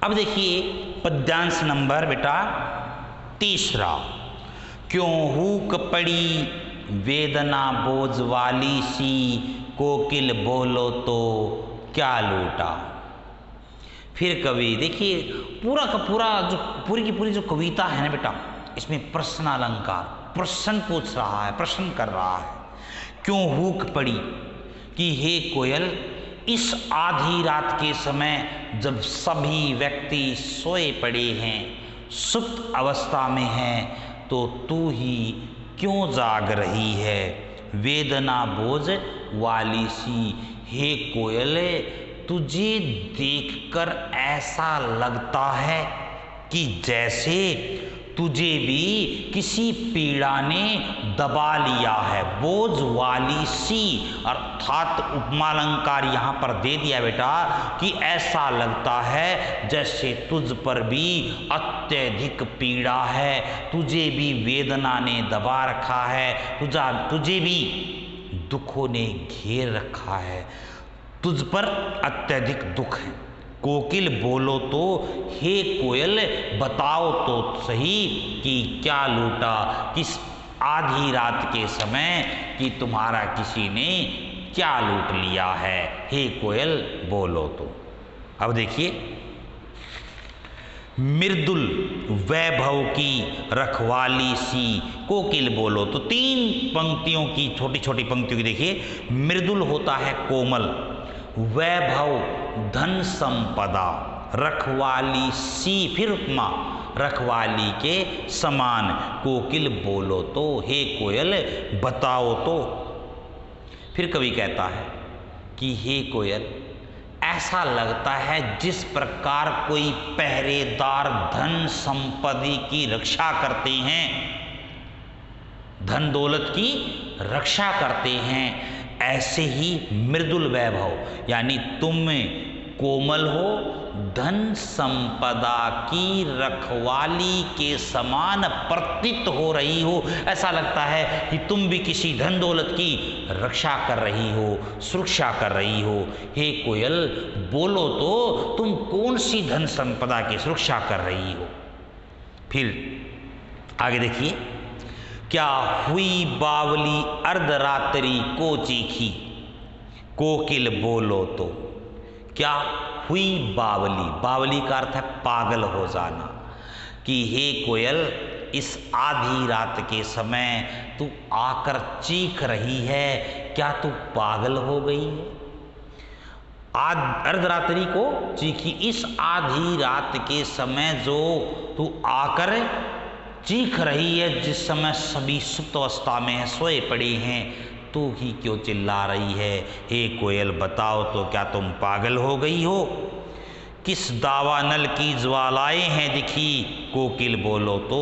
अब देखिए पद्यांश नंबर बेटा तीसरा। क्यों हुक पड़ी वेदना बोझ वाली सी, कोकिल बोलो तो क्या लूटा। फिर कवि देखिए पूरा का पूरा जो पूरी की पूरी जो कविता है ना बेटा, इसमें प्रश्न अलंकार, प्रश्न पूछ रहा है, प्रश्न कर रहा है। क्यों हुक पड़ी कि हे कोयल, इस आधी रात के समय जब सभी व्यक्ति सोए पड़े हैं, सुप्त अवस्था में हैं, तो तू ही क्यों जाग रही है वेदना बोझ वाली सी। हे कोयल, तुझे देखकर ऐसा लगता है कि जैसे तुझे भी किसी पीड़ा ने दबा लिया है। बोझ वाली सी अर्थात उपमालंकार यहाँ पर दे दिया बेटा कि ऐसा लगता है जैसे तुझ पर भी अत्यधिक पीड़ा है, तुझे भी वेदना ने दबा रखा है, तुझे भी दुखों ने घेर रखा है, तुझ पर अत्यधिक दुख है। कोकिल बोलो तो, हे कोयल बताओ तो सही कि क्या लूटा, किस आधी रात के समय कि तुम्हारा किसी ने क्या लूट लिया है, हे कोयल बोलो तो। अब देखिए मृदुल वैभव की रखवाली सी, कोकिल बोलो तो। तीन पंक्तियों की छोटी छोटी पंक्तियों की देखिए। मृदुल होता है कोमल, वैभव धन संपदा, रखवाली सी फिर उपमा रखवाली के समान, कोकिल बोलो तो, हे कोयल बताओ तो। फिर कवि कहता है कि हे कोयल, ऐसा लगता है जिस प्रकार कोई पहरेदार धन संपत्ति की रक्षा करते हैं, धन दौलत की रक्षा करते हैं, ऐसे ही मृदुल वैभव यानी तुम कोमल हो, धन संपदा की रखवाली के समान प्रतीत हो रही हो। ऐसा लगता है कि तुम भी किसी धन दौलत की रक्षा कर रही हो, सुरक्षा कर रही हो। हे कोयल बोलो तो, तुम कौन सी धन संपदा की सुरक्षा कर रही हो। फिर आगे देखिए, क्या हुई बावली अर्धरात्रि को चीखी, कोकिल बोलो तो। क्या हुई बावली, बावली का अर्थ है पागल हो जाना, कि हे कोयल इस आधी रात के समय तू आकर चीख रही है, क्या तू पागल हो गई है। अर्धरात्रि को चीखी, इस आधी रात के समय जो तू आकर चीख रही है, जिस समय सभी सुप्त अवस्था में है, सोए पड़े हैं, तू ही क्यों चिल्ला रही है। हे कोयल बताओ तो, क्या तुम पागल हो गई हो। किस दावानल की ज्वालाएं हैं दिखी, कोकिल बोलो तो।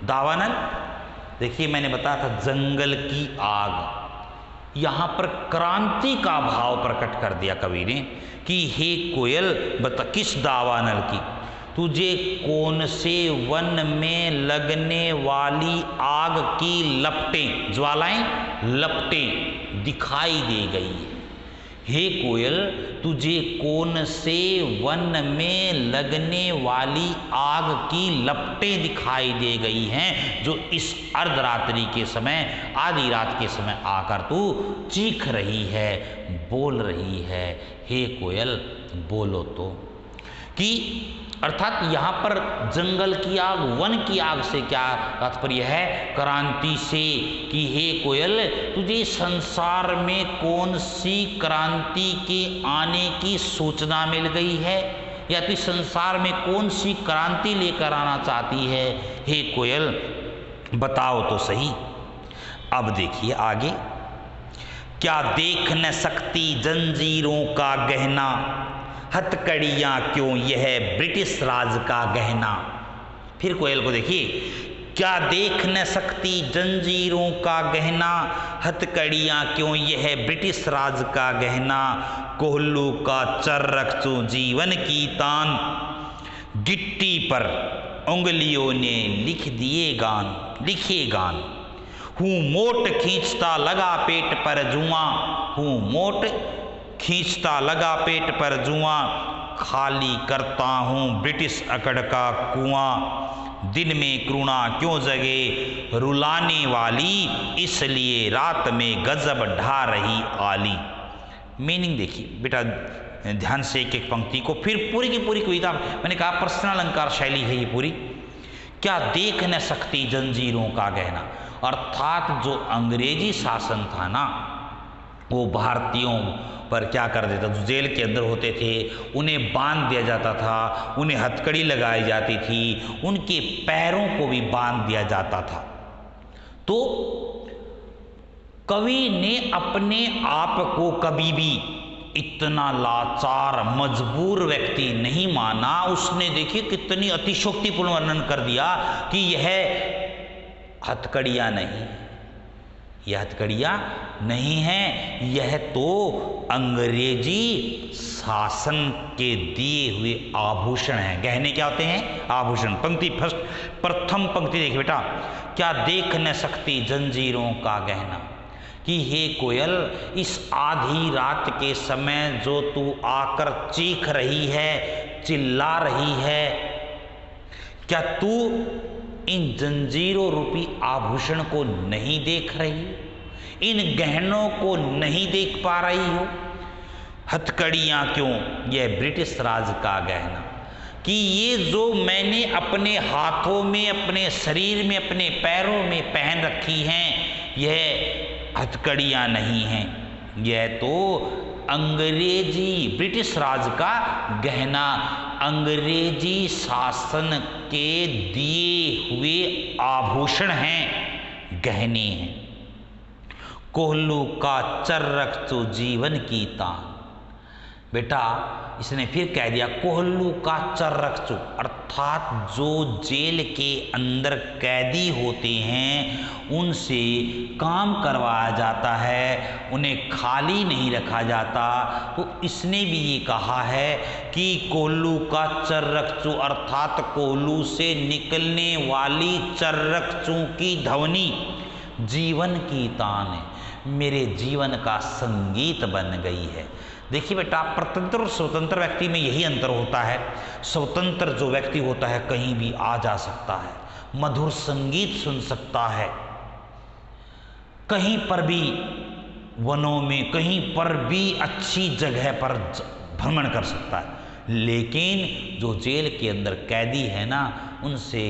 दावानल देखिए मैंने बताया था जंगल की आग, यहाँ पर क्रांति का भाव प्रकट कर दिया कवि ने कि हे कोयल बता, किस दावानल की, तुझे कौन से वन में लगने वाली आग की लपटें, ज्वालाएं लपटें दिखाई दे गई है। हे कोयल तुझे कौन से वन में लगने वाली आग की लपटें दिखाई दे गई हैं, जो इस अर्धरात्रि के समय, आधी रात के समय आकर तू चीख रही है, बोल रही है। हे कोयल बोलो तो, कि अर्थात यहाँ पर जंगल की आग, वन की आग से क्या तात्पर्य है, क्रांति से, कि हे कोयल तुझे संसार में कौन सी क्रांति के आने की सूचना मिल गई है, या तू संसार में कौन सी क्रांति लेकर आना चाहती है। हे कोयल बताओ तो सही। अब देखिए आगे, क्या देख न सकती जंजीरों का गहना, हथकड़ियाँ क्यों यह ब्रिटिश राज का गहना। फिर कोयल को देखिए, क्या देख न सकती जंजीरों का गहना, हथकड़ियाँ क्यों यह ब्रिटिश राज का गहना, कोल्लू का चर रखूं जीवन की तान, गिट्टी पर उंगलियों ने लिखे गान, हूँ मोट खींचता लगा पेट पर जुआ, हूँ मोट खींचता लगा पेट पर जुआ, खाली करता हूँ ब्रिटिश अकड़ का कुआं, दिन में करुणा क्यों जगे रुलाने वाली, इसलिए रात में गजब ढा रही आली। मीनिंग देखिए बेटा ध्यान से एक एक पंक्ति को, फिर पूरी की पूरी कविता मैंने कहा प्रश्न अलंकार शैली है ये पूरी। क्या देख न सकती जंजीरों का गहना, अर्थात जो अंग्रेजी शासन था ना वो भारतीयों पर क्या कर देता, जो जेल के अंदर होते थे उन्हें बांध दिया जाता था, उन्हें हथकड़ी लगाई जाती थी, उनके पैरों को भी बांध दिया जाता था। तो कवि ने अपने आप को कभी भी इतना लाचार मजबूर व्यक्ति नहीं माना। उसने देखिए कितनी अतिशोक्तिपूर्ण वर्णन कर दिया कि यह हथकड़ियाँ नहीं, यह हथकड़ियाँ नहीं हैं, यह तो अंग्रेजी शासन के दिए हुए आभूषण हैं। गहने क्या होते हैं? आभूषण। पंक्ति फर्स्ट, प्रथम पंक्ति देखिए बेटा, क्या देख न सकती जंजीरों का गहना, कि हे कोयल इस आधी रात के समय जो तू आकर चीख रही है, चिल्ला रही है, क्या तू इन जंजीरों रूपी आभूषण को नहीं देख रही, इन गहनों को नहीं देख पा रही हो? हथकड़ियाँ क्यों, यह ब्रिटिश राज का गहना, कि ये जो मैंने अपने हाथों में, अपने शरीर में, अपने पैरों में पहन रखी हैं, यह हथकड़ियाँ नहीं हैं, यह तो अंग्रेजी ब्रिटिश राज का गहना, अंग्रेजी शासन के दिए हुए आभूषण हैं, गहने हैं। कोहलू का चर्रक तो जीवन की तान, बेटा इसने फिर कह दिया कोहलू का चर्रक, अर्थात जो जेल के अंदर कैदी होते हैं उनसे काम करवाया जाता है, उन्हें खाली नहीं रखा जाता। तो इसने भी ये कहा है कि कोहलू का चर्रक, अर्थात कोहलू से निकलने वाली चर्रक की ध्वनि जीवन की तान है, मेरे जीवन का संगीत बन गई है। देखिए बेटा परतंत्र और स्वतंत्र व्यक्ति में यही अंतर होता है। स्वतंत्र जो व्यक्ति होता है कहीं भी आ जा सकता है, मधुर संगीत सुन सकता है, कहीं पर भी वनों में कहीं पर भी अच्छी जगह पर भ्रमण कर सकता है। लेकिन जो जेल के अंदर कैदी है ना, उनसे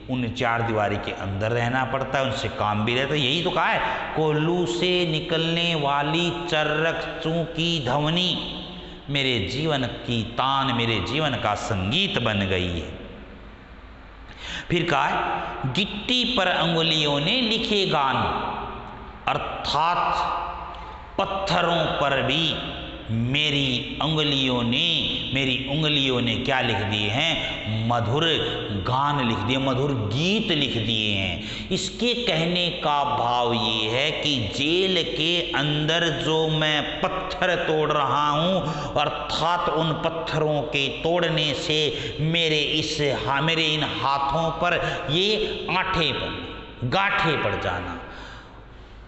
उन चार दीवारी के अंदर रहना पड़ता है, उनसे काम भी रहता है। यही तो कहा है कोहलू से निकलने वाली चर्रक की ध्वनि मेरे जीवन की तान, मेरे जीवन का संगीत बन गई है। फिर कहा है गिट्टी पर अंगुलियों ने लिखे गान, अर्थात पत्थरों पर भी मेरी उंगलियों ने क्या लिख दिए हैं? मधुर गान लिख दिए, मधुर गीत लिख दिए हैं। इसके कहने का भाव ये है कि जेल के अंदर जो मैं पत्थर तोड़ रहा हूँ, अर्थात उन पत्थरों के तोड़ने से मेरे इन हाथों पर ये आठे पर गांठे पड़ जाना,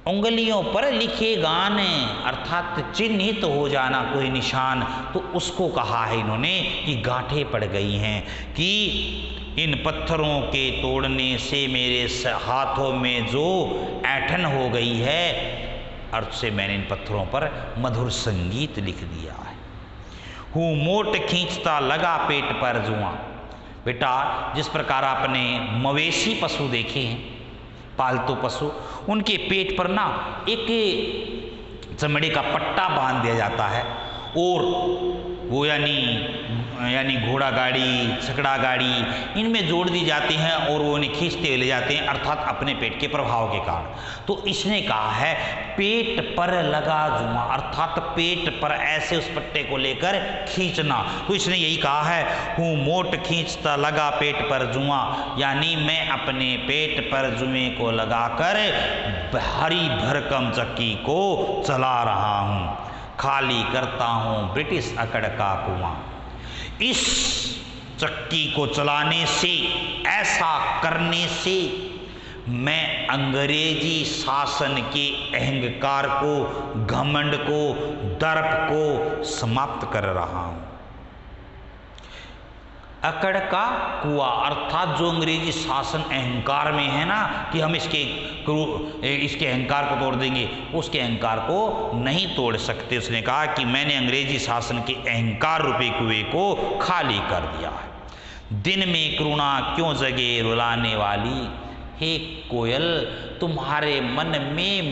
उंगलियों पर लिखे गाने, अर्थात चिन्हित हो जाना कोई निशान, तो उसको कहा है इन्होंने कि गांठें पड़ गई हैं, कि इन पत्थरों के तोड़ने से मेरे हाथों में जो ऐंठन हो गई है, अर्थ से मैंने इन पत्थरों पर मधुर संगीत लिख दिया है। हूँ मोट खींचता लगा पेट पर जुआ, बेटा जिस प्रकार आपने मवेशी पशु देखे हैं, पालतू पशु, उनके पेट पर ना एक चमड़े का पट्टा बांध दिया जाता है, और वो यानी घोड़ा गाड़ी, छकड़ा गाड़ी इनमें जोड़ दी जाती हैं और वो उन्हें खींचते हुए ले जाते हैं, अर्थात अपने पेट के प्रभाव के कारण। तो इसने कहा है पेट पर लगा जुआ, अर्थात पेट पर ऐसे उस पट्टे को लेकर खींचना। तो इसने यही कहा है हूँ मोट खींचता लगा पेट पर जुआ, यानी मैं अपने पेट पर जुए को लगाकर भारी भरकम चक्की को चला रहा हूँ, खाली करता हूँ ब्रिटिश अकड़ का कुआं। इस चक्की को चलाने से, ऐसा करने से मैं अंग्रेजी शासन के अहंकार को, घमंड को, दर्प को समाप्त कर रहा हूँ। अकड़ का कुआ, अर्थात जो अंग्रेजी शासन अहंकार में है ना कि हम इसके अहंकार को तोड़ देंगे, उसके अहंकार को नहीं तोड़ सकते। उसने कहा कि मैंने अंग्रेजी शासन के अहंकार रूपी कुएं को खाली कर दिया है। दिन में करुणा क्यों जगे रुलाने वाली, हे कोयल तुम्हारे मन में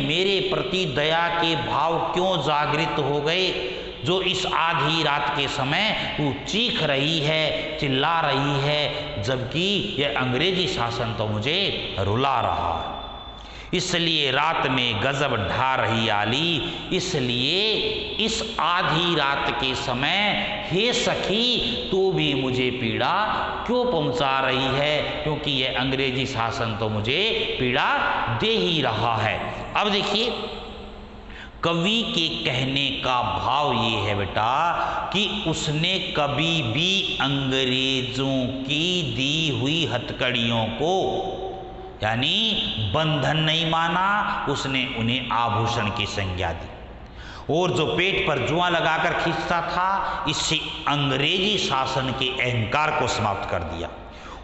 मेरे प्रति दया के भाव क्यों जागृत हो गए, जो इस आधी रात के समय तू चीख रही है, चिल्ला रही है, जबकि यह अंग्रेजी शासन तो मुझे रुला रहा है। इसलिए रात में गजब ढा रही आली, इसलिए इस आधी रात के समय हे सखी तू भी मुझे पीड़ा क्यों पहुंचा रही है, क्योंकि यह अंग्रेजी शासन तो मुझे पीड़ा दे ही रहा है। अब देखिए कवि के कहने का भाव ये है बेटा कि उसने कभी भी अंग्रेजों की दी हुई हथकड़ियों को यानी बंधन नहीं माना, उसने उन्हें आभूषण की संज्ञा दी। और जो पेट पर जुआ लगाकर खींचता था, इससे अंग्रेजी शासन के अहंकार को समाप्त कर दिया।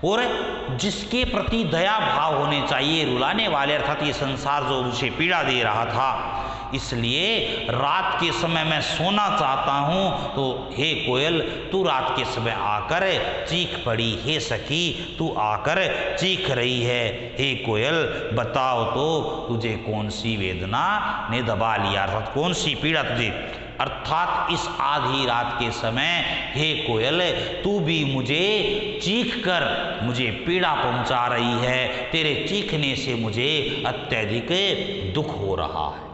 और जिसके प्रति दया भाव होने चाहिए, रुलाने वाले अर्थात ये संसार जो उसे पीड़ा दे रहा था, इसलिए रात के समय मैं सोना चाहता हूँ, तो हे कोयल तू रात के समय आकर चीख पड़ी, हे सखी तू आकर चीख रही है, हे कोयल बताओ तो तुझे कौन सी वेदना ने दबा लिया, अर्थात कौन सी पीड़ा तुझे, अर्थात इस आधी रात के समय हे कोयल तू भी मुझे चीख कर मुझे पीड़ा पहुंचा रही है, तेरे चीखने से मुझे अत्यधिक दुख हो रहा है।